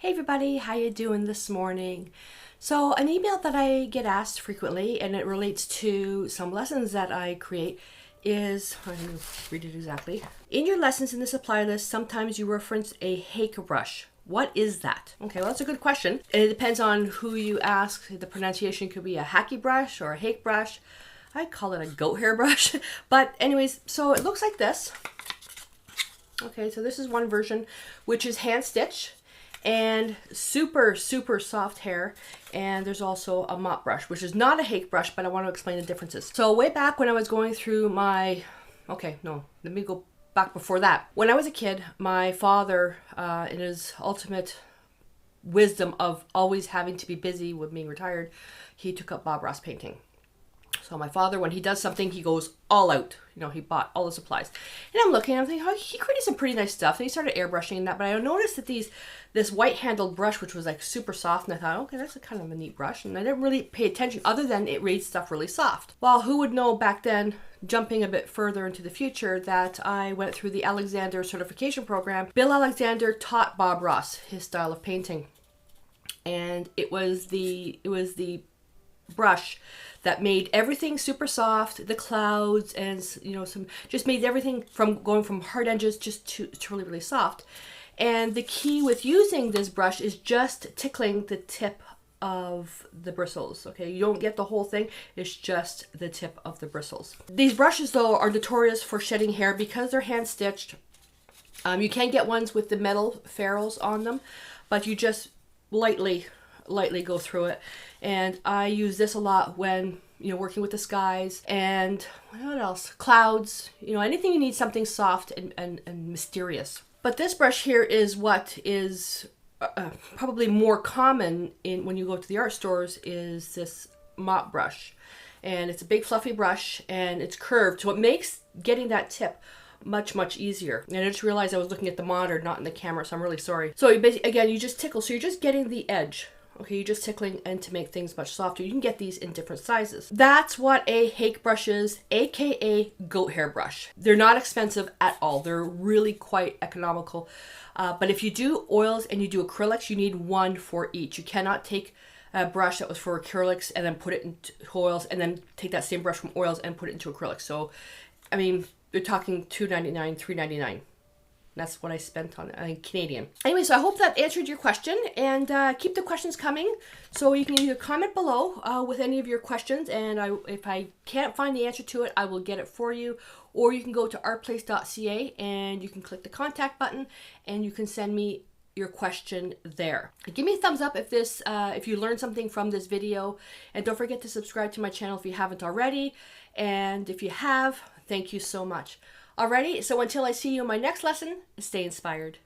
Hey everybody, how you doing this morning? So an email that I get asked frequently, and it relates to some lessons that I create, is, I'm going to read it exactly. In your lessons in the supply list, sometimes you reference a Hake brush. What is that? Okay, well that's a good question. It depends on who you ask. The pronunciation could be a hacky brush or a Hake brush. I call it a goat hair brush. But anyways, so it looks like this. Okay, so this is one version, which is hand stitch and super soft hair. And there's also a mop brush, which is not a Hake brush, but I want to explain the differences. So way back when I was going through my, okay, no, let me go back before that. When I was a kid, my father, in his ultimate wisdom of always having to be busy with being retired, he took up Bob Ross painting. So my father, when he does something, he goes all out. You know, he bought all the supplies. And I'm looking, I'm thinking, oh, he created some pretty nice stuff. And he started airbrushing and that. But I noticed that this white-handled brush, which was like super soft, and I thought, okay, that's a kind of a neat brush. And I didn't really pay attention other than it made stuff really soft. Well, who would know back then, jumping a bit further into the future, that I went through the Alexander certification program. Bill Alexander taught Bob Ross his style of painting. And it was the brush that made everything super soft, the clouds, and just made everything from going from hard edges just to really soft. And the key with using this brush is just tickling the tip of the bristles. Okay, you don't get the whole thing, it's just the tip of the bristles. These brushes though are notorious for shedding hair because they're hand stitched. You can get ones with the metal ferrules on them, but you just lightly go through it. And I use this a lot when working with the skies and what else, clouds, anything you need something soft and mysterious. But this brush here is what is probably more common when you go to the art stores, is this mop brush. And it's a big fluffy brush and it's curved, so it makes getting that tip much easier. And I just realized I was looking at the monitor, not in the camera, so I'm really sorry. So again, you just tickle, so you're just getting the edge. Okay, you're just tickling, and to make things much softer. You can get these in different sizes. That's what a Hake brush is, aka goat hair brush. They're not expensive at all. They're really quite economical. But if you do oils and you do acrylics, you need one for each. You cannot take a brush that was for acrylics and then put it into oils, and then take that same brush from oils and put it into acrylics. So, I mean, you're talking $2.99, $3.99. That's what I spent on it, Canadian. Anyway, so I hope that answered your question, and keep the questions coming. So you can either comment below with any of your questions, and if I can't find the answer to it, I will get it for you. Or you can go to artplace.ca and you can click the contact button and you can send me your question there. Give me a thumbs up if you learned something from this video, and don't forget to subscribe to my channel if you haven't already. And if you have, thank you so much. Alrighty, so until I see you in my next lesson, stay inspired.